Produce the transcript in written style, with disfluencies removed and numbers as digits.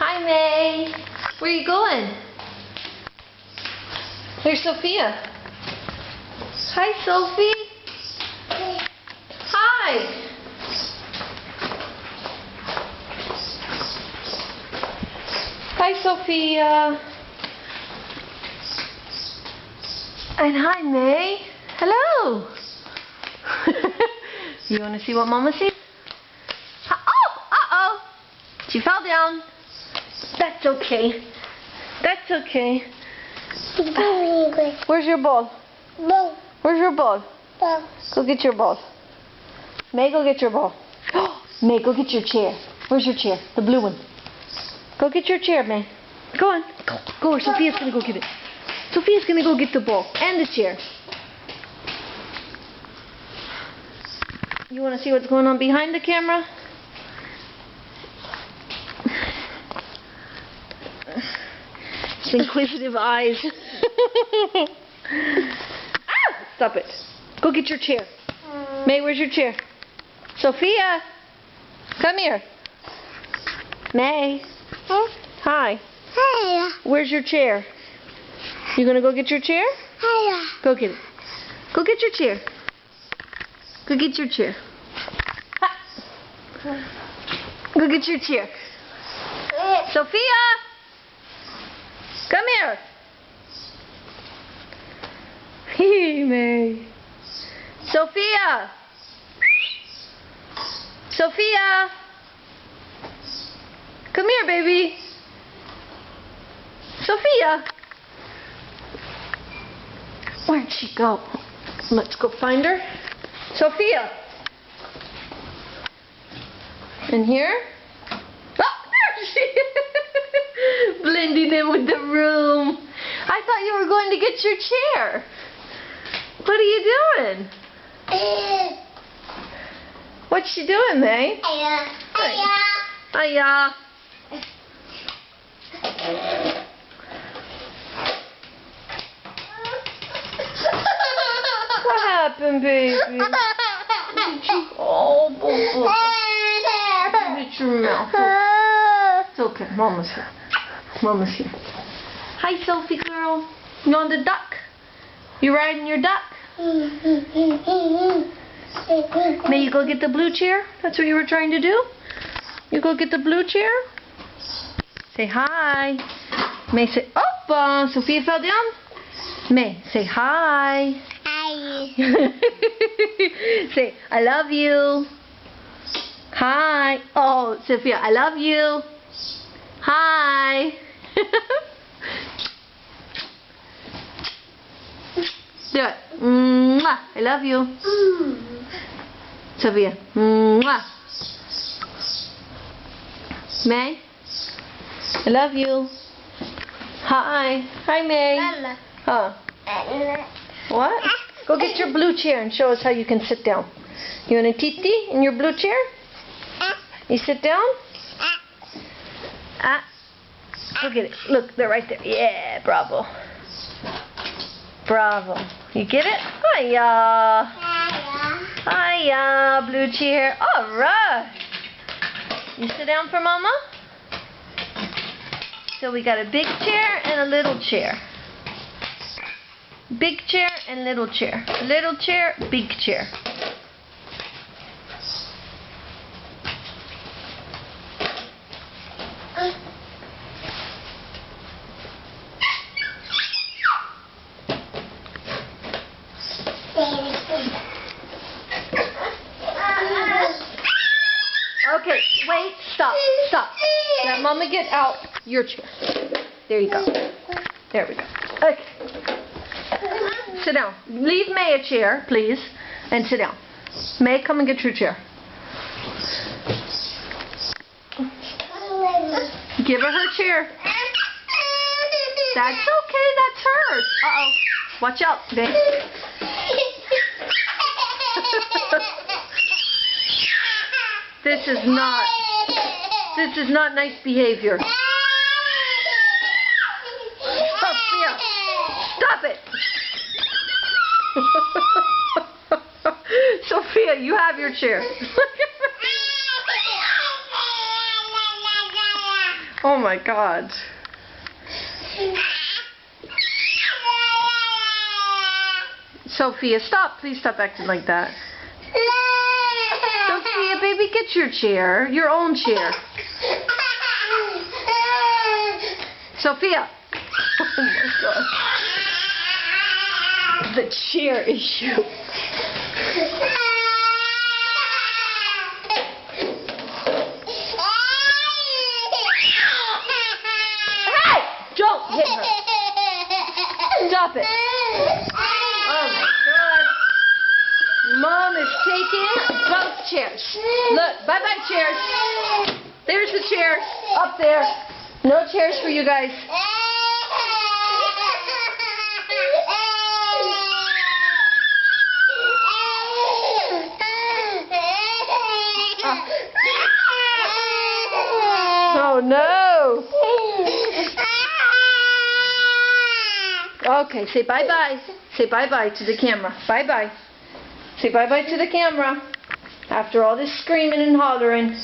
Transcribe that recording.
Hi, May. Where are you going? There's Sophia. Hi, Sophie. Hi. Hi, Sophia. And hi, May. Hello. You want to see what Mama sees? Uh-oh. She fell down. That's okay. That's okay. Where's your ball? Where's your ball? Go get your ball. May, go get your ball. May, go get your chair. Where's your chair? The blue one. Go get your chair, May. Go on. Go. Sophia's going to go get it. Sophia's going to go get the ball and the chair. You want to see what's going on behind the camera? It's inquisitive eyes. Ah! Stop it. Go get your chair. May, where's your chair? Sophia, come here. May. Hi. Hi. Where's your chair? You gonna go get your chair? Hi. Go get it. Go get your chair. Go get your chair. Ha. Go get your chair. Sophia! Come here. Hey, May. Sophia! Sophia! Come here, baby. Sophia! Where'd she go? Let's go find her. Sophia! In here? Oh, there she is! Blending in with the room. I thought you were going to get your chair. What are you doing? What's she doing, May? Hiya. What happened, baby? Oh, boo-boo. Get your mouth. It's okay. Mama's here. Mama's here. Hi, Sophie girl. You on the duck? You riding your duck? May you go get the blue chair? That's what you were trying to do? You go get the blue chair? Say hi. May say, oh, Sophia fell down? May, say hi. Hi. Say, I love you. Hi. Oh, Sophia, I love you. Hi. Do it. Mwah. I love you. Sophia. Mwah. May. I love you. Hi. Hi, May. Huh? What? Go get your blue chair and show us how you can sit down. You want a titi in your blue chair? You sit down? Ah. Look at it. Look, they're right there. Yeah, bravo. Bravo. You get it? Hiya. Hiya, blue chair. All right. You sit down for Mama? So we got a big chair and a little chair. Big chair and little chair. Little chair, big chair. Okay, wait, stop. Let Mama get out your chair. There you go. There we go. Okay. Sit down. Leave May a chair, please, and sit down. May, come and get your chair. Give her her chair. That's okay, that's hers. Uh-oh. Watch out, May. This is not nice behavior. Sophia, stop it. Sophia, you have your chair. Oh my God. Sophia, stop. Please stop acting like that. Sophia, baby, get your chair. Your own chair. Sophia. Oh my God. The chair issue. Hey! Don't hit her. Stop it. Oh my God. Mom is taking both chairs. Look, bye-bye chairs. There's the chairs up there. No chairs for you guys. Oh no. Okay, say bye-bye. Say bye-bye to the camera. Bye-bye. Say bye-bye to the camera. After all this screaming and hollering.